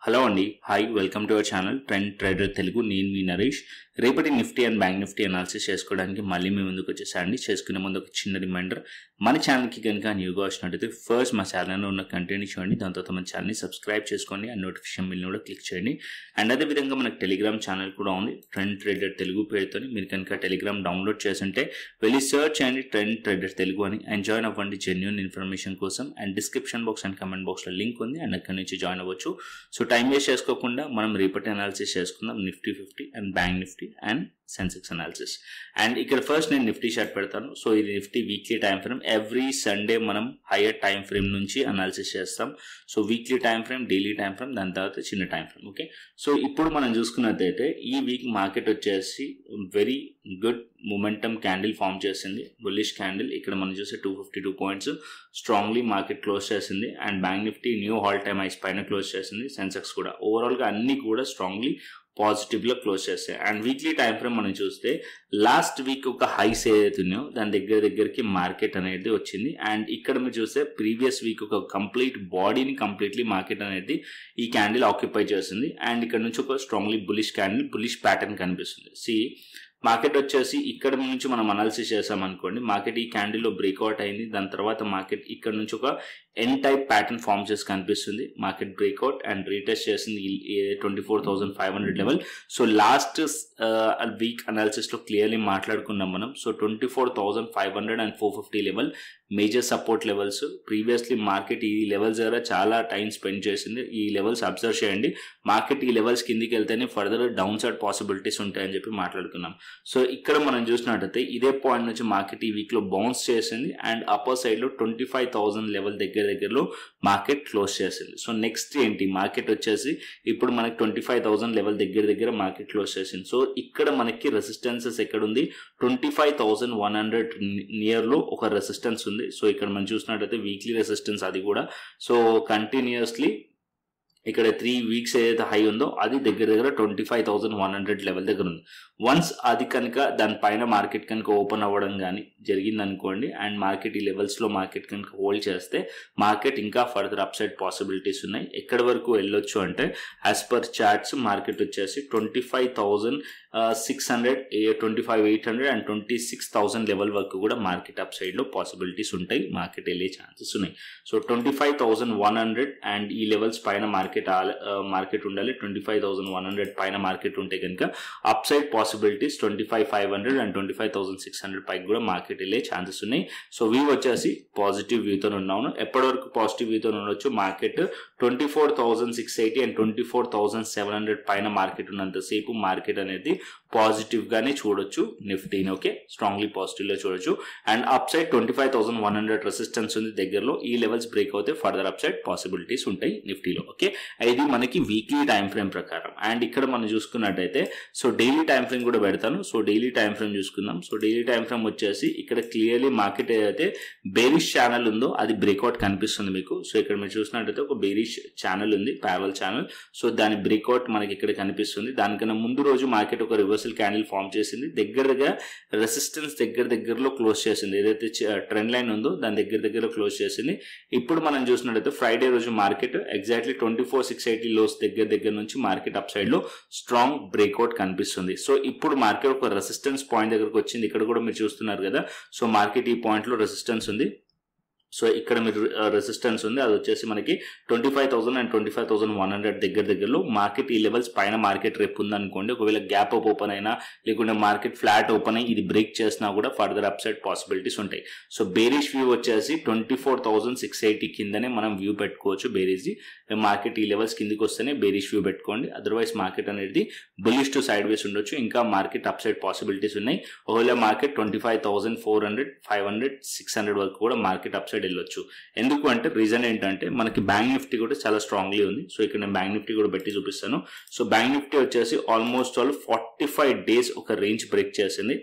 Hello అండి, hi, welcome to our channel trend trader Telugu. నేను మీ నరేష్. రేపటి Nifty and bank Nifty analysis చేసుకోవడానికి మళ్ళీ మీ ముందుకు వచ్చేసండి. చేసుకునే ముందు ఒక చిన్న రిమైండర్, మన ఛానల్కి కనుక న్యూగా వచ్చినట్టయితే ఫస్ట్ మా ఛానల్లో ఉన్న కంటెంట్ చూడండి, దాని తర్వాత మన ఛానల్ని సబ్స్క్రైబ్ చేసుకోండి అండ్ నోటిఫికేషన్ బిల్ని కూడా క్లిక్ చేయండి. అండ్ అదేవిధంగా మనకు టెలిగ్రామ్ ఛానల్ కూడా ఉంది, ట్రెండ్ ట్రేడర్ తెలుగు పేరుతో. మీరు కనుక టెలిగ్రామ్ డౌన్లోడ్ చేస్తుంటే వెళ్ళి సర్చ్ చేయండి ట్రెండ్ ట్రేడర్ తెలుగు అని, అండ్ జాయిన్ అవ్వండి జెన్యూన్ ఇన్ఫర్మేషన్ కోసం. And description box and comment బాక్స్లో లింక్ ఉంది, అండ్ అక్కడి నుంచి జాయిన్ అవ్వచ్చు. సో టైం వేస్ట్ చేసుకోకుండా మనం రేపటి అనాలిసిస్ చేసుకుందాం, Nifty 50 and bank Nifty and Sensex analysis. And ఇక్కడ ఫస్ట్ నేను నిఫ్టీ చార్ట్ పెడతాను. సో ఇది Nifty weekly time frame. Every Sunday మనం హైయర్ టైం ఫ్రేమ్ నుంచి అనాలిసిస్ చేస్తాం. So weekly time frame, daily time frame, దాని తర్వాత చిన్న టైం ఫ్రేమ్. ఓకే, సో ఇప్పుడు మనం చూసుకున్నట్టయితే ఈ వీక్ మార్కెట్ వచ్చేసి very good momentum candle form చేసింది, బుల్లిష్ క్యాండిల్. ఇక్కడ మనం చూస్తే 252 పాయింట్స్ స్ట్రాంగ్లీ మార్కెట్ క్లోజ్ చేసింది. And bank Nifty new all time highs పైన క్లోజ్ చేసింది. సెన్సెక్స్ కూడా ఓవరాల్గా అన్ని కూడా స్ట్రాంగ్లీ పాజిటివ్లో క్లోజ్ చేస్తాయి. అండ్ వీక్లీ టైం ఫ్రేమ్ మనం చూస్తే లాస్ట్ వీక్ ఒక హైస్ ఏదైతున్నాయో దాని దగ్గరికి మార్కెట్ అనేది వచ్చింది. అండ్ ఇక్కడ మీరు చూస్తే ప్రీవియస్ వీక్ ఒక కంప్లీట్ బాడీని కంప్లీట్లీ మార్కెట్ అనేది ఈ క్యాండిల్ ఆక్యుపై చేస్తుంది. అండ్ ఇక్కడ నుంచి ఒక strongly bullish candle, bullish pattern కనిపిస్తుంది. మార్కెట్ వచ్చేసి ఇక్కడ నుంచి మనం అనాలిసిస్ చేసాం అనుకోండి, మార్కెట్ ఈ క్యాండిల్లో బ్రేక్అవుట్ అయింది. దాని తర్వాత మార్కెట్ ఇక్కడ నుంచి ఒక ఎన్ టైప్ ప్యాటర్న్ ఫామ్ చేసి కనిపిస్తుంది. మార్కెట్ బ్రేక్అవుట్ అండ్ రీటెస్ట్ చేసింది 24,500 లెవెల్. సో లాస్ట్ వీక్ అనాలిసిస్లో క్లియర్లీ మాట్లాడుకున్నాం మనం. So 24,500 and 450 level major support levels. Previously market ఈ లెవెల్స్ దగ్గర చాలా టైం స్పెండ్ చేసింది. ఈ లెవెల్స్ అబ్జర్వ్ చేయండి. మార్కెట్ ఈ లెవెల్స్ కిందికి వెళ్తేనే ఫర్దర్ డౌన్ సైడ్ పాసిబిలిటీస్ ఉంటాయని చెప్పి మాట్లాడుకున్నాం. సో ఇక్కడ మనం చూసినట్టయితే ఇదే పాయింట్ నుంచి మార్కెట్ ఈ వీక్లో బౌన్స్ చేసింది. అండ్ అప్పర్ సైడ్లో 25,000 లెవెల్ దగ్గరలో మార్కెట్ క్లోజ్ చేసింది. సో నెక్స్ట్ ఏంటి, మార్కెట్ వచ్చేసి ఇప్పుడు మనకి 25,000 లెవెల్ దగ్గర మార్కెట్ క్లోజ్ చేసింది. సో ఇక్కడ మనకి రెసిస్టెన్సెస్ ఎక్కడ ఉంది, 25,100 నియర్లో ఒక రెసిస్టెన్స్ ఉంది. సో ఇక్కడ మనం చూసినట్టయితే వీక్లీ రెసిస్టెన్స్ అది కూడా. సో కంటిన్యూస్లీ ఇక్కడ 3 వీక్స్ ఏదైతే హై ఉందో అది దగ్గర 25,100 లెవెల్ దగ్గర ఉంది. వన్స్ అది కనుక దానిపైన మార్కెట్ కనుక ఓపెన్ అవ్వడం కానీ జరిగింది అనుకోండి, అండ్ మార్కెట్ ఈ లెవెల్స్లో మార్కెట్ కనుక హోల్డ్ చేస్తే మార్కెట్ ఇంకా ఫర్దర్ అప్ సైడ్ పాసిబిలిటీస్ ఉన్నాయి. ఎక్కడి వరకు వెళ్ళొచ్చు అంటే యాజ్ పర్ చార్ట్స్ మార్కెట్ వచ్చేసి 25,600, 25,800 అండ్ 26,000 లెవెల్ వరకు కూడా మార్కెట్ అప్ సైడ్లో పాసిబిలిటీస్ ఉంటాయి, మార్కెట్ వెళ్ళే ఛాన్సెస్ ఉన్నాయి. సో 25,100 అండ్ ఈ లెవెల్స్ పైన మార్కెట్ ఉండాలి. 25,100 పైన మార్కెట్ ఉంటే కనుక అప్ సైడ్ పాసిబిలిటీస్ 25,500 అండ్ 25,600 పైకి కూడా మార్కెట్ వెళ్ళే ఛాన్సెస్ ఉన్నాయి. సో వ్యూ వచ్చేసి పాజిటివ్ వ్యూతో ఉన్నాను. ఎప్పటి వరకు పాజిటివ్ వ్యూతో ఉండొచ్చు, మార్కెట్ 24,680 అండ్ 24,700 పైన మార్కెట్ ఉన్నంతసేపు మార్కెట్ అనేది పాజిటివ్ గానే చూడొచ్చు నిఫ్టీని. ఓకే, స్ట్రాంగ్లీ పాజిటివ్ లో చూడొచ్చు. అండ్ అప్ సైడ్ 25,100 రెసిస్టెన్స్ ఉంది దగ్గరలో. ఈ లెవెల్స్ బ్రేక్ అవుతే ఫర్దర్ అప్ సైడ్ పాసిబిలిటీస్ ఉంటాయి నిఫ్టీలో. ఓకే, ఇది మనకి వీక్లీ టైం ఫ్రేమ్ ప్రకారం. అండ్ ఇక్కడ మనం చూసుకున్నట్టయితే సో డైలీ టైం ఫ్రేమ్ కూడా పెడతాను. సో డైలీ టైం ఫ్రేమ్ చూసుకుందాం. సో డైలీ టైం ఫ్రేమ్ వచ్చేసి ఇక్కడ క్లియర్లీ మార్కెట్ ఏదైతే బేరిష్ ఛానల్ ఉందో అది బ్రేక్అవుట్ కనిపిస్తుంది మీకు. సో ఇక్కడ మీరు చూసినట్టయితే ఒక బేరిష్ ఛానల్ ఉంది, ప్యారలల్ ఛానల్. సో దాని బ్రేక్అవుట్ మనకి ఇక్కడ కనిపిస్తుంది. దానికన్నా ముందు రోజు మార్కెట్ ఒక రివర్సల్ క్యాండిల్ ఫామ్ చేసింది, దగ్గరగా రెసిస్టెన్స్ దగ్గరలో క్లోజ్ చేసింది. ఏదైతే ట్రెండ్ లైన్ ఉందో దాని దగ్గర క్లోజ్ చేసింది. ఇప్పుడు మనం చూసినట్టయితే ఫ్రైడే రోజు మార్కెట్ ఎగ్జాక్ట్లీ 24,680 లోస్ దగ్గర నుంచి మార్కెట్ అప్ సైడ్ లో స్ట్రాంగ్ బ్రేక్అవుట్ కనిపిస్తుంది. సో ఇప్పుడు మార్కెట్ ఒక రెసిస్టెన్స్ పాయింట్ దగ్గరకు వచ్చింది. ఇక్కడ కూడా మీరు చూస్తున్నారు కదా. సో మార్కెట్ ఈ పాయింట్ లో రెసిస్టెన్స్ ఉంది. సో ఇక్కడ మీరు రెసిస్టెన్స్ ఉంది, అది వచ్చేసి మనకి 25,000 అండ్ 25,100 దగ్గరలో. మార్కెట్ ఈ లెవెల్స్ పైన మార్కెట్ రేపు ఉందనుకోండి, ఒకవేళ గ్యాప్ అప్ ఓపెన్ అయినా లేకుంటే మార్కెట్ ఫ్లాట్ ఓపెన్ అయ్యి ఇది బ్రేక్ చేసినా కూడా ఫర్దర్ అప్ సైడ్ పాసిబిలిటీస్ ఉంటాయి. సో బేరిష్ వ్యూ వచ్చేసి 24,680 కిందనే మనం వ్యూ పెట్టుకోవచ్చు. బేరిష్ మార్కెట్ ఈ లెవెల్స్ కిందికి వస్తేనే బేరిష్ వ్యూ పెట్టుకోండి. అదర్వైజ్ మార్కెట్ అనేది బులిష్ టు సైడ్ వేస్ ఉండొచ్చు. ఇంకా మార్కెట్ అప్ సైడ్ పాసిబిలిటీస్ ఉన్నాయి. ఒకవేళ మార్కెట్ 25,400, 500, 600 వరకు కూడా మార్కెట్ అప్ సైడ్ వెళ్ళొచ్చు. ఎందుకు అంటే రీజన్ ఏంటంటే మనకి బ్యాంక్ నిఫ్టీ కూడా చాలా స్ట్రాంగ్లీ ఉంది. సో ఇక్కడ నేను బ్యాంక్ నిఫ్టీ కూడా పెట్టి చూపిస్తాను. సో బ్యాంక్ నిఫ్టీ వచ్చేసి ఆల్మోస్ట్ 45 డేస్ ఒక రేంజ్ బ్రేక్ చేసింది.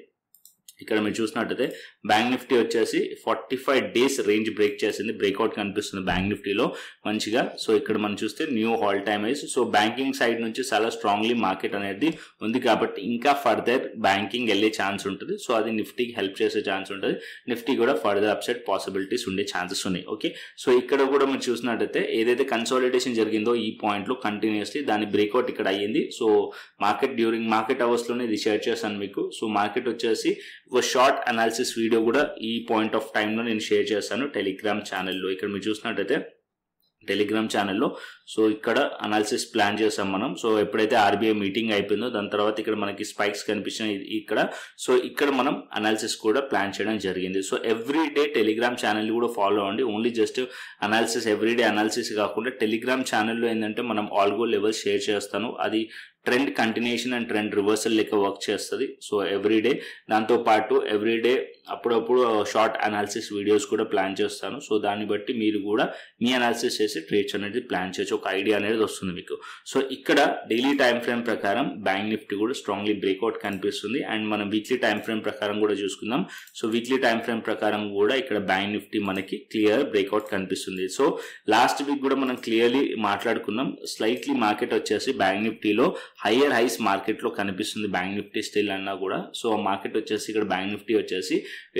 ఇక్కడ మీరు చూసినట్టయితే బ్యాంక్ నిఫ్టీ వచ్చేసి 45 డేస్ రేంజ్ బ్రేక్ చేసింది, బ్రేక్అవుట్ కనిపిస్తుంది బ్యాంక్ నిఫ్టీలో మంచిగా. సో ఇక్కడ మనం చూస్తే new all time highs. So banking side నుంచి చాలా స్ట్రాంగ్లీ మార్కెట్ అనేది ఉంది కాబట్టి ఇంకా ఫర్దర్ బ్యాంకింగ్ వెళ్ళే ఛాన్స్ ఉంటుంది. సో అది నిఫ్టీకి హెల్ప్ చేసే ఛాన్స్ ఉంటుంది. నిఫ్టీ కూడా ఫర్దర్ అప్సైడ్ పాసిబిలిటీస్ ఉండే ఛాన్సెస్ ఉన్నాయి. ఓకే, సో ఇక్కడ కూడా మీరు చూసినట్టయితే ఏదైతే కన్సాలిడేషన్ జరిగిందో ఈ పాయింట్లో కంటిన్యూస్లీ దాని బ్రేక్అవుట్ ఇక్కడ అయ్యింది. సో మార్కెట్ డ్యూరింగ్ మార్కెట్ అవర్స్లోనే ఇది షేర్ చేశాను మీకు. సో మార్కెట్ వచ్చేసి ఒక షార్ట్ అనాలిసిస్ వీడియో కూడా ఈ పాయింట్ ఆఫ్ టైంలో నేను షేర్ చేశాను టెలిగ్రామ్ ఛానల్లో. ఇక్కడ మీరు చూసినట్టయితే టెలిగ్రామ్ ఛానల్లో సో ఇక్కడ అనాలిసిస్ ప్లాన్ చేసాం మనం. సో ఎప్పుడైతే ఆర్బీఐ మీటింగ్ అయిపోయిందో దాని తర్వాత ఇక్కడ మనకి స్పైక్స్ కనిపించినాయి ఇక్కడ. సో ఇక్కడ మనం అనాలిసిస్ కూడా ప్లాన్ చేయడం జరిగింది. So every day Telegram channel కూడా ఫాలో అవ్వండి. Only just analysis everyday analysis కాకుండా టెలిగ్రామ్ ఛానల్లో ఏంటంటే మనం ఆల్గో లెవెల్స్ షేర్ చేస్తాను. అది trend continuation and trend reversal లెక్క వర్క్ చేస్తుంది. సో ఎవ్రీడే దాంతోపాటు ఎవ్రీడే అప్పుడప్పుడు షార్ట్ అనాలిసిస్ వీడియోస్ కూడా ప్లాన్ చేస్తాను. సో దాన్ని బట్టి మీరు కూడా మీ అనాలిసిస్ చేసి ట్రేడ్స్ అనేది ప్లాన్ చేయొచ్చు, ఒక ఐడియా అనేది వస్తుంది మీకు. సో ఇక్కడ డైలీ టైం ఫ్రేమ్ ప్రకారం బ్యాంక్ నిఫ్టీ కూడా స్ట్రాంగ్లీ బ్రేక్అవుట్ కనిపిస్తుంది. అండ్ మనం వీక్లీ టైం ఫ్రేమ్ ప్రకారం కూడా చూసుకుందాం. సో వీక్లీ టైం ఫ్రేమ్ ప్రకారం కూడా ఇక్కడ బ్యాంక్ నిఫ్టీ మనకి క్లియర్ బ్రేక్అవుట్ కనిపిస్తుంది. సో లాస్ట్ వీక్ కూడా మనం క్లియర్లీ మాట్లాడుకున్నాం. స్లైట్లీ మార్కెట్ వచ్చేసి బ్యాంక్ నిఫ్టీలో హయ్యర్ హైస్ మార్కెట్లో కనిపిస్తుంది బ్యాంక్ నిఫ్టీ స్టిల్ అన్నా కూడా. సో మార్కెట్ వచ్చేసి ఇక్కడ బ్యాంక్ నిఫ్టీ వచ్చేసి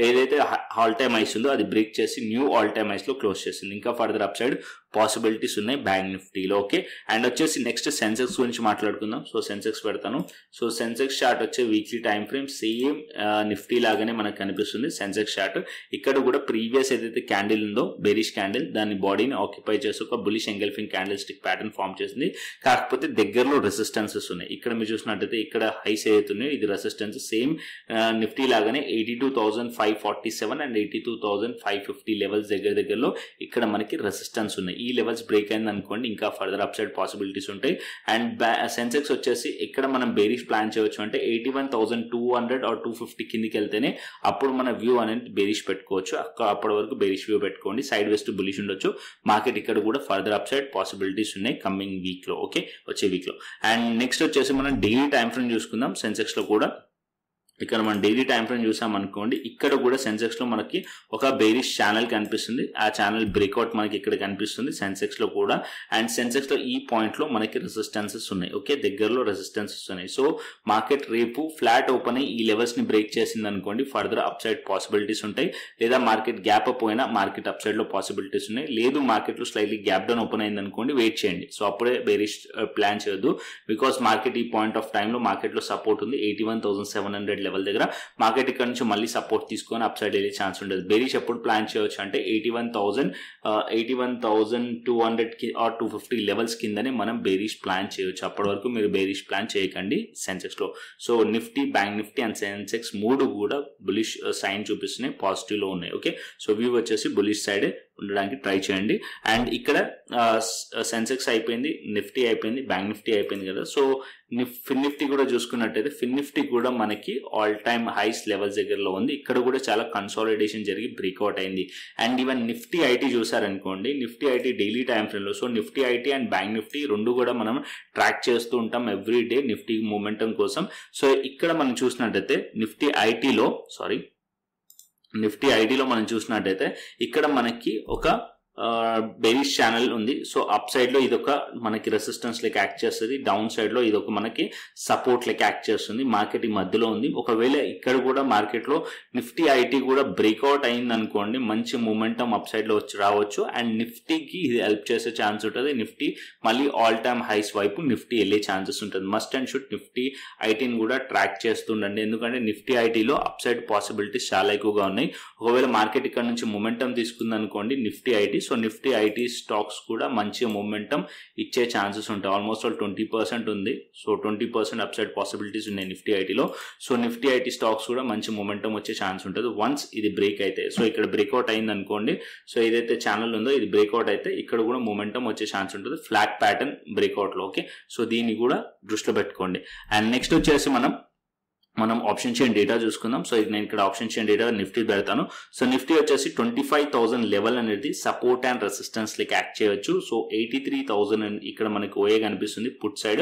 ఏదైతే ఆల్ టైమ్ హైస్ ఉందో అది బ్రేక్ చేసి న్యూ ఆల్ టైమ్ హైస్ లో క్లోజ్ చేసింది. ఇంకా ఫర్దర్ అప్ సైడ్ పాసిబిలిటీస్ ఉన్నాయి బ్యాంక్ నిఫ్టీలో. ఓకే, అండ్ వచ్చేసి నెక్స్ట్ సెన్సెక్స్ గురించి మాట్లాడుకుందాం. సో సెన్సెక్స్ పెడతాను. సో సెన్సెక్స్ చార్ట్ వచ్చే weekly time frame same Nifty లాగానే మనకు కనిపిస్తుంది సెన్సెక్స్ చార్ట్. ఇక్కడ కూడా ప్రీవియస్ ఏదైతే క్యాండిల్ ఉందో బెరిష్ క్యాండిల్ దాని బాడీని ఆక్యుపై చేసి ఒక bullish engulfing candlestick pattern form చేసింది. కాకపోతే దగ్గరలో రెసిస్టెన్సెస్ ఉన్నాయి. ఇక్కడ మీరు చూసినట్టయితే ఇక్కడ హైస్ ఏదైతున్నాయో ఇది రెసిస్టెన్స్ సేమ్ నిఫ్టీ లాగానే 82,547 అండ్ 82,550 లెవెల్స్ దగ్గరలో ఇక్కడ మనకి రెసిస్టెన్స్ ఉన్నాయి. ఈ లెవెల్స్ బ్రేక్ అయింది అనుకోండి ఇంకా ఫర్దర్ అప్ సైడ్ పాసిబిలిటీస్ ఉంటాయి. అండ్ సెన్సెక్స్ వచ్చేసి ఇక్కడ మనం బేరిష్ ప్లాన్ చేయవచ్చు అంటే 81,200 ఆర్ 250 కిందికి వెళ్తేనే అప్పుడు మన వ్యూ అనేది బేరిష్ పెట్టుకోవచ్చు. అప్పటి వరకు బేరిష్ వ్యూ పెట్టుకోండి. సైడ్ వేస్ట్ బులిష్ ఉండొచ్చు మార్కెట్. ఇక్కడ కూడా ఫర్దర్ అప్ సైడ్ పాసిబిలిటీస్ ఉన్నాయి కమింగ్ వీక్ లో. ఓకే, వచ్చే వీక్ లో. అండ్ నెక్స్ట్ వచ్చేసి మనం డైలీ టైం ఫ్రేమ్ చూసుకుందాం సెన్సెక్స్ లో కూడా. ఇక్కడ మనం డైలీ టైం ఫ్రేమ్ చూసాం అనుకోండి ఇక్కడ కూడా సెన్సెక్స్ లో మనకి ఒక బేరిష్ ఛానల్ కనిపిస్తుంది. ఆ ఛానల్ బ్రేక్అవుట్ మనకి ఇక్కడ కనిపిస్తుంది సెన్సెక్స్ లో కూడా. అండ్ సెన్సెక్స్ లో ఈ పాయింట్ లో మనకి రెసిస్టెన్సెస్ ఉన్నాయి. ఓకే, దగ్గరలో రెసిస్టెన్సెస్ ఉన్నాయి. సో మార్కెట్ రేపు ఫ్లాట్ ఓపెన్ అయ్యి ఈ లెవెల్స్ ని బ్రేక్ చేసింది అనుకోండి ఫర్దర్ అప్ సైడ్ పాసిబిలిటీస్ ఉంటాయి. లేదా మార్కెట్ గ్యాప్ అప్ అయినా మార్కెట్ అప్ సైడ్ లో పాసిబిలిటీస్ ఉన్నాయి. లేదు మార్కెట్ లో స్లైట్లీ గ్యాప్ డౌన్ ఓపెన్ అయింది అనుకోండి వెయిట్ చేయండి. సో అప్పుడే బేరిష్ ప్లాన్ చేయొద్దు. బికాస్ మార్కెట్ ఈ పాయింట్ ఆఫ్ టైమ్ లో మార్కెట్ లో సపోర్ట్ ఉంది 81,700 లెవెల్ దగ్గర. మార్కెట్ ఇక్కడ నుంచి మళ్ళీ సపోర్ట్ తీసుకొని అప్ సైడ్ వెళ్ళే ఛాన్స్ ఉంటుంది. బేరిష్ ఎప్పుడు ప్లాన్ చేయవచ్చు అంటే 81,200 ఆర్ 250 లెవెల్స్ కిందనే మనం బేరిష్ ప్లాన్ చేయొచ్చు. అప్పటి వరకు మీరు బేరిష్ ప్లాన్ చేయకండి సెన్సెక్స్ లో. So Nifty, bank Nifty and Sensex మూడు కూడా బులిష్ సైన్ చూపిస్తున్నాయి, పాజిటివ్ లో ఉన్నాయి. ఓకే, సో వ్యూ వచ్చేసి బులిష్ సైడ్ ఉండడానికి ట్రై చేయండి. అండ్ ఇక్కడ సెన్సెక్స్ అయిపోయింది, నిఫ్టీ అయిపోయింది, బ్యాంక్ నిఫ్టీ అయిపోయింది కదా. సో ఫిన్ నిఫ్టీ కూడా చూసుకున్నట్టయితే ఫిన్ నిఫ్టీ కూడా మనకి ఆల్ టైమ్ హైస్ లెవెల్స్ దగ్గరలో ఉంది. ఇక్కడ కూడా చాలా కన్సాలిడేషన్ జరిగి బ్రేక్అవుట్ అయింది. అండ్ ఈవెన్ నిఫ్టీ ఐటీ చూసారనుకోండి, Nifty IT daily time frame లో. So Nifty IT and bank Nifty రెండు కూడా మనం ట్రాక్ చేస్తూ ఉంటాం ఎవ్రీ డే నిఫ్టీ మూమెంటం కోసం. సో ఇక్కడ మనం చూసినట్టయితే నిఫ్టీ ఐటీలో మనం చూసినట్టయితే ఇక్కడ మనకి ఒక బెరిష్ ఛానల్ ఉంది. సో అప్ సైడ్ లో ఇదొక మనకి రెసిస్టెన్స్ లెక్క యాక్ట్ చేస్తుంది, డౌన్ సైడ్ లో ఇదొక మనకి సపోర్ట్ లెక్క యాక్ట్ చేస్తుంది. మార్కెట్ ఈ మధ్యలో ఉంది. ఒకవేళ ఇక్కడ కూడా మార్కెట్ లో నిఫ్టీ ఐటీ కూడా బ్రేక్అవుట్ అయింది అనుకోండి మంచి మూమెంటం అప్ సైడ్ లో వచ్చి రావచ్చు. అండ్ నిఫ్టీకి ఇది హెల్ప్ చేసే ఛాన్స్ ఉంటుంది. నిఫ్టీ మళ్ళీ ఆల్ టైమ్ హైస్ వైపు నిఫ్టీ వెళ్ళే ఛాన్సెస్ ఉంటుంది. మస్ట్ అండ్ షుడ్ నిఫ్టీ ఐటీని కూడా ట్రాక్ చేస్తుండండి. ఎందుకంటే నిఫ్టీ ఐటీలో అప్ సైడ్ పాసిబిలిటీస్ చాలా ఎక్కువగా ఉన్నాయి. ఒకవేళ మార్కెట్ ఇక్కడ నుంచి మూమెంటం తీసుకుంది అనుకోండి Nifty IT, so Nifty IT stocks కూడా మంచి మూమెంటం ఇచ్చే ఛాన్సెస్ ఉంటాయి. ఆల్మోస్ట్ 20% ఉంది. సో 20% అప్ సైడ్ పాసిబిలిటీస్ ఉన్నాయి నిఫ్టీ ఐటీలో. సో నిఫ్టీ ఐటీ స్టాక్స్ కూడా మంచి మూమెంటం వచ్చే ఛాన్స్ ఉంటుంది వన్స్ ఇది బ్రేక్ అయితే. సో ఇక్కడ బ్రేక్అవుట్ అయింది అనుకోండి, సో ఏదైతే ఛానల్ ఉందో ఇది బ్రేక్అవుట్ అయితే ఇక్కడ కూడా మూమెంటం వచ్చే ఛాన్స్ ఉంటుంది ఫ్లాట్ ప్యాటర్న్ బ్రేక్అవుట్ లో. ఓకే, సో దీన్ని కూడా దృష్టిలో పెట్టుకోండి. అండ్ నెక్స్ట్ వచ్చేసి మనం మనం ఆప్షన్ చైన్ డేటా చూసుకుందాం. సో నేను ఇక్కడ ఆప్షన్ చైన్ డేటా నిఫ్టీ పెడతాను. సో నిఫ్టీ వచ్చేసి 25,000 లెవెల్ అనేది సపోర్ట్ అండ్ రెసిస్టెన్స్ లెక్క యాక్ట్ చేయవచ్చు. సో 83,000 ఇక్కడ మనకి ఓఏ కనిపిస్తుంది పుట్ సైడ్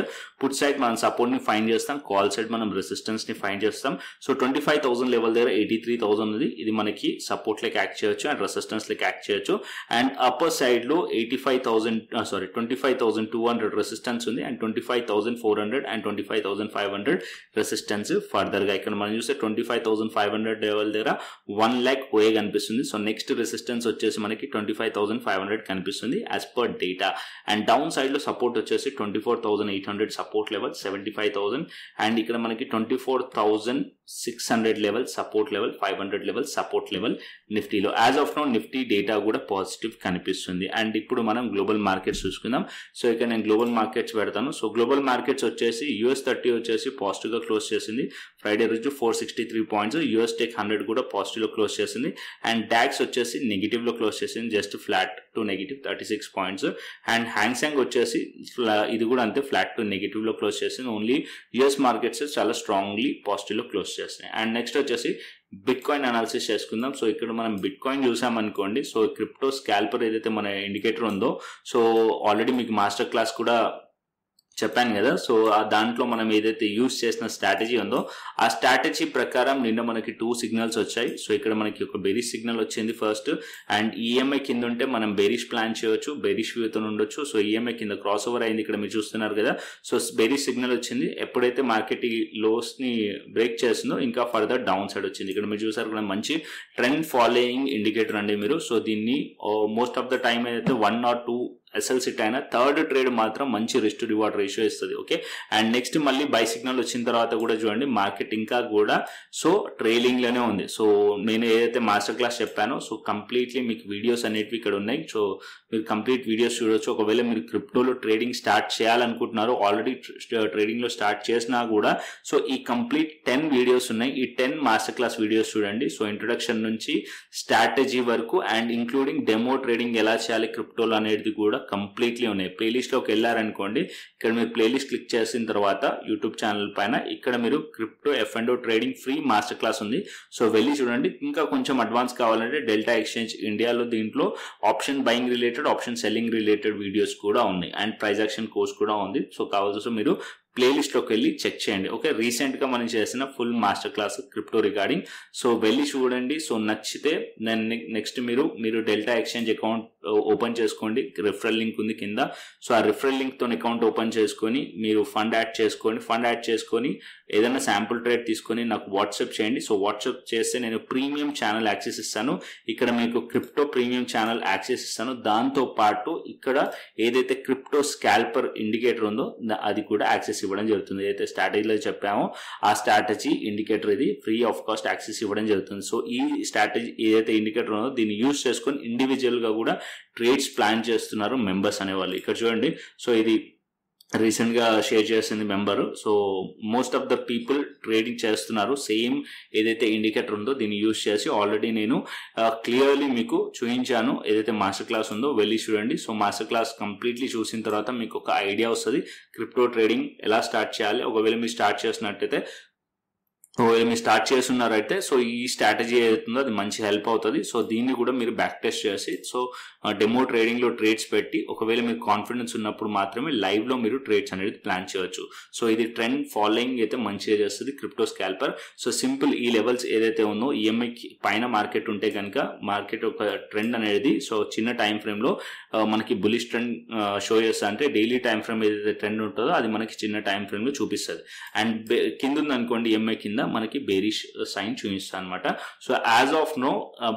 మనం సపోర్ట్ ని ఫైండ్ చేస్తాం, కాల్ సైడ్ మనం రెసిస్టెన్స్ ని ఫైండ్ చేస్తాం. సో 25,000 లెవెల్ దగ్గర 83,000 ఉంది, ఇది మనకి సపోర్ట్ లెక్క యాక్ట్ చేయొచ్చు అండ్ రెసిస్టెన్స్ లెక్క యాక్ట్ చేయొచ్చు. అండ్ అప్పర్ సైడ్ లో 25,200 రెసిస్టెన్స్ ఉంది అండ్ 25,400 అండ్ 25,500 రెసిస్టెన్స్. ఫర్దర్ గా ఇక్కడ మనం చూస్తే 25,500 లెవెల్ దగ్గర 1 lakh ఓఏ కనిపిస్తుంది. సో నెక్స్ట్ రెసిస్టెన్స్ వచ్చేసి మనకి 25,500 కనిపిస్తుంది as per data. And down side లో సపోర్ట్ వచ్చేసి 24,800 సపోర్ట్ లెవెల్, 75,000 అండ్ ఇక్కడ మనకి 24,600 level support level, 500 level support level నిఫ్టీలో. As of now Nifty data కూడా పాజిటివ్ కనిపిస్తుంది. అండ్ ఇప్పుడు మనం గ్లోబల్ మార్కెట్స్ చూసుకుందాం. సో ఇక్కడ నేను గ్లోబల్ మార్కెట్స్ పెడతాను. సో గ్లోబల్ మార్కెట్స్ వచ్చేసి US30 వచ్చేసి పాజిటివ్ గా క్లోజ్ చేసింది ఫ్రైడే రోజు 463 పాయింట్స్. US Tech 100 కూడా పాజిటివ్ లో క్లోజ్ చేసింది. అండ్ డాక్స్ వచ్చేసి నెగిటివ్ లో క్లోజ్ చేసింది, just flat to negative 36 points. And Hang Seng వచ్చేసి ఇది కూడా అంతే, ఫ్లాట్ టు నెగిటివ్ లో క్లోజ్ చేసింది. ఓన్లీ US మార్కెట్స్ చాలా స్ట్రాంగ్లీ పాజిటివ్ లో క్లోజ్ చేస్తాయి. అండ్ నెక్స్ట్ వచ్చేసి బిట్ కాయిన్ అనాలిసిస్ చేసుకుందాం. సో ఇక్కడ మనం బిట్ కాయిన్ చూసామనుకోండి, సో క్రిప్టో స్కాల్పర్ ఏదైతే మన ఇండికేటర్ ఉందో, సో ఆల్రెడీ మీకు మాస్టర్ క్లాస్ కూడా చెప్పాను కదా. సో దాంట్లో మనం ఏదైతే యూజ్ చేసిన స్ట్రాటజీ ఉందో ఆ స్ట్రాటజీ ప్రకారం నిన్న మనకి 2 సిగ్నల్స్ వచ్చాయి. సో ఇక్కడ మనకి ఒక బెరిష్ సిగ్నల్ వచ్చింది ఫస్ట్, అండ్ ఈఎంఐ కింద ఉంటే మనం బెరిష్ ప్లాన్ చేయొచ్చు, బెరిష్ వ్యూతో ఉండొచ్చు. సో ఈఎంఐ కింద క్రాస్ ఓవర్ అయింది, ఇక్కడ మీరు చూస్తున్నారు కదా. సో బెరిష్ సిగ్నల్ వచ్చింది, ఎప్పుడైతే మార్కెట్ ఈ లోస్ ని బ్రేక్ చేస్తుందో ఇంకా ఫర్దర్ డౌన్ సైడ్ వచ్చింది. ఇక్కడ మీరు చూసారు కదా, మంచి ట్రెండ్ ఫాలోయింగ్ ఇండికేటర్ అండి మీరు. సో దీన్ని మోస్ట్ ఆఫ్ ద టైం ఏదైతే 1 or 2 ఎస్ఎల్సిట్ అయినా థర్డ్ ట్రేడ్ మాత్రం మంచి రిస్క్ టు రివార్డ్ రేషియో ఇస్తుంది. ఓకే, అండ్ నెక్స్ట్ మళ్ళీ బై సిగ్నల్ వచ్చిన తర్వాత కూడా చూడండి మార్కెట్ ఇంకా కూడా సో ట్రైలింగ్ లోనే ఉంది. సో నేను ఏదైతే మాస్టర్ క్లాస్ చెప్పానో సో కంప్లీట్లీ మీకు వీడియోస్ అనేటివి ఇక్కడ ఉన్నాయి. సో మీరు కంప్లీట్ వీడియోస్ చూడొచ్చు. ఒకవేళ మీరు క్రిప్టోలో ట్రేడింగ్ స్టార్ట్ చేయాలనుకుంటున్నారు, ఆల్రెడీ ట్రేడింగ్ లో స్టార్ట్ చేసినా కూడా సో ఈ కంప్లీట్ 10 వీడియోస్ ఉన్నాయి. ఈ 10 మాస్టర్ క్లాస్ వీడియోస్ చూడండి. సో ఇంట్రొడక్షన్ నుంచి స్ట్రాటజీ వరకు అండ్ ఇంక్లూడింగ్ డెమో ట్రేడింగ్ ఎలా చేయాలి క్రిప్టోలో అనేది కూడా కంప్లీట్లీ ఉన్నాయి. ప్లేలిస్ట్ లోకి వెళ్ళారనుకోండి, ఇక్కడ మీరు ప్లేలిస్ట్ క్లిక్ చేసిన తర్వాత యూట్యూబ్ ఛానల్ పైన ఇక్కడ మీరు crypto F&O trading free master class ఉంది. సో వెళ్ళి చూడండి. ఇంకా కొంచెం అడ్వాన్స్ కావాలంటే డెల్టా ఎక్స్చేంజ్ ఇండియాలో దీంట్లో option buying related, option selling related videos కూడా ఉన్నాయి అండ్ ప్రైజ్ యాక్షన్ కోర్స్ కూడా ఉంది. సో కావాల్సి మీరు ప్లేలిస్ట్ లోకి వెళ్ళి చెక్ చేయండి. ఓకే, రీసెంట్ గా మనం చేసిన full master class crypto regarding. So వెళ్ళి చూడండి. సో నచ్చితే నెక్స్ట్ మీరు డెల్టా ఎక్స్చేంజ్ అకౌంట్ ఓపెన్ చేసుకోండి, రిఫరల్ లింక్ ఉంది కింద. సో ఆ రిఫరల్ లింక్ తో అకౌంట్ ఓపెన్ చేసుకొని మీరు ఫండ్ యాడ్ చేసుకొని ఏదైనా శాంపుల్ ట్రేడ్ తీసుకొని నాకు వాట్సాప్ చేయండి. సో వాట్సాప్ చేస్తే నేను ప్రీమియం ఛానల్ యాక్సెస్ ఇస్తాను. ఇక్కడ మీకు క్రిప్టో ప్రీమియం ఛానల్ యాక్సెస్ ఇస్తాను. దాంతో పాటు ఇక్కడ ఏదైతే క్రిప్టో స్కాల్పర్ ఇండికేటర్ ఉందో అది కూడా యాక్సెస్ ఇవ్వడం జరుగుతుంది. ఏదైతే స్ట్రాటజీలో చెప్పామో ఆ స్ట్రాటజీ ఇండికేటర్ ఇది ఫ్రీ ఆఫ్ కాస్ట్ యాక్సెస్ ఇవ్వడం జరుగుతుంది. సో ఈ స్ట్రాటజీ ఏదైతే ఇండికేటర్ ఉందో దీన్ని యూజ్ చేసుకొని ఇండివిజువల్ గా కూడా ట్రేడ్స్ ప్లాన్ చేస్తున్నారు మెంబర్స్ అనేవాళ్ళు. ఇక్కడ చూడండి. సో ఇది రీసెంట్ గా షేర్ చేసింది member. So most of the people trading చేస్తున్నారు సేమ్ ఏదైతే ఇండికేటర్ ఉందో దీన్ని యూజ్ చేసి. ఆల్రెడీ నేను క్లియర్లీ మీకు చూపించాను ఏదైతే మాస్టర్ క్లాస్ ఉందో, వెళ్ళి చూడండి. సో మాస్టర్ క్లాస్ కంప్లీట్లీ చూసిన తర్వాత మీకు ఒక ఐడియా వస్తుంది క్రిప్టో ట్రేడింగ్ ఎలా స్టార్ట్ చేయాలి. ఒకవేళ మీరు స్టార్ట్ చేస్తున్నారైతే సో ఈ స్ట్రాటజీ ఏదైతుందో అది మంచి హెల్ప్ అవుతుంది. సో దీన్ని కూడా మీరు బ్యాక్ టెస్ట్ చేసి సో డెమో ట్రేడింగ్ లో ట్రేడ్స్ పెట్టి ఒకవేళ మీకు కాన్ఫిడెన్స్ ఉన్నప్పుడు మాత్రమే లైవ్ లో మీరు ట్రేడ్స్ అనేది ప్లాన్ చేయొచ్చు. సో ఇది ట్రెండ్ ఫాలోయింగ్ అయితే మంచిగా చేస్తుంది క్రిప్టో స్కాల్పర్. సో సింపుల్ ఈ లెవెల్స్ ఏదైతే ఉందో ఈఎంఐ పైన మార్కెట్ ఉంటే కనుక మార్కెట్ ఒక ట్రెండ్ అనేది సో చిన్న టైం ఫ్రేమ్ లో మనకి బులిష్ ట్రెండ్ షో చేస్తా, అంటే డైలీ టైం ఫ్రేమ్ ఏదైతే ట్రెండ్ ఉంటుందో అది మనకి చిన్న టైం ఫ్రేమ్ లో చూపిస్తుంది. అండ్ కింద ఉందనుకోండి ఈఎంఐ కింద మనకి బేరిష్ సైన్ చూపిస్తుంది అనమాట. So as of now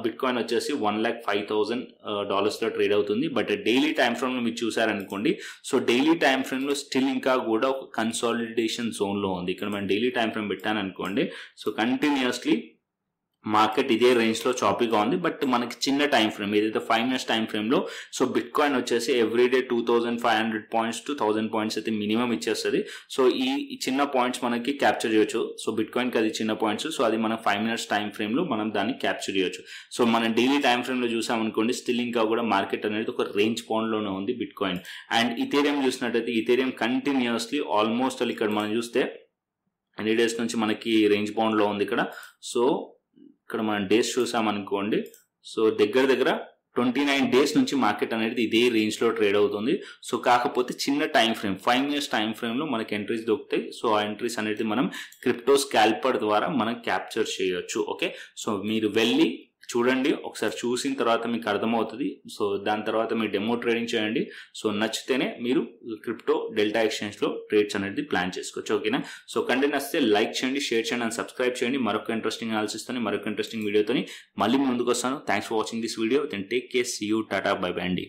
bitcoin వచ్చేసి $1,05,000 లో ట్రేడ్ అవుతుంది. బట్ డైలీ టైం ఫ్రేమ్ లో మీరు చూసారనుకోండి, సో డైలీ టైం ఫ్రేమ్ లో స్టిల్ ఇంకా కూడా ఒక కన్సాలిడేషన్ జోన్ లో ఉంది. ఇక్కడ మనం డైలీ టైం ఫ్రేమ్ పెట్టాను అనుకోండి, సో కంటిన్యూస్లీ మార్కెట్ ఇదే రేంజ్ లో చాపీగా ఉంది. బట్ మనకి చిన్న టైం ఫ్రేమ్ ఏదైతే 5 minutes టైం ఫ్రేమ్ లో సో బిట్ కాయిన్ వచ్చేసి ఎవ్రీడే 2,500 points to 1,000 points అయితే మినిమం ఇచ్చేస్తుంది. సో ఈ చిన్న పాయింట్స్ మనకి క్యాప్చర్ చేయొచ్చు. సో బిట్ కాయిన్ కి అది చిన్న పాయింట్స్, సో అది మనం 5 minutes టైం ఫ్రేమ్ లో మనం దాన్ని క్యాప్చర్ చేయొచ్చు. సో మనం డైలీ టైం ఫ్రేమ్ లో చూసామనుకోండి, స్టిల్ ఇంకా కూడా మార్కెట్ అనేది ఒక రేంజ్ పాయింట్ లోనే ఉంది బిట్ కాయిన్. అండ్ ఇథేరియం చూసినట్టయితే ఇథేరియం కంటిన్యూస్లీ ఆల్మోస్ట్ ఇక్కడ మనం చూస్తే ఎన్ని డేస్ నుంచి మనకి రేంజ్ బౌండ్లో ఉంది ఇక్కడ. సో ఇక్కడ మనం డేస్ చూసామనుకోండి, సో దగ్గర 29 డేస్ నుంచి మార్కెట్ అనేది ఇదే రేంజ్లో ట్రేడ్ అవుతుంది. సో కాకపోతే చిన్న టైం ఫ్రేమ్ 5 minutes టైం ఫ్రేమ్లో మనకి ఎంట్రీస్ దొరుకుతాయి. సో ఆ ఎంట్రీస్ అనేది మనం క్రిప్టో స్కాల్పర్ ద్వారా మనం క్యాప్చర్ చేయొచ్చు. ఓకే, సో మీరు వెళ్ళి చూడండి, ఒకసారి చూసిన తర్వాత మీకు అర్థమవుతుంది. సో దాని తర్వాత మీరు డెమో ట్రేడింగ్ చేయండి. సో నచ్చితేనే మీరు క్రిప్టో డెల్టా ఎక్స్చేంజ్లో ట్రేడ్స్ అనేది ప్లాన్ చేసుకోవచ్చు. ఓకేనా, సో కంటెంట్ వస్తే లైక్ చేయండి, షేర్ చేయండి అండ్ సబ్స్క్రైబ్ చేయండి. మరొక ఇంట్రెస్టింగ్ అనాలిసిస్తోని మరొక ఇంట్రెస్టింగ్ వీడియోతో మళ్ళీ ముందుకు వస్తాను. Thanks for watching this video. Then take care, see you, tata, bye bye అండి.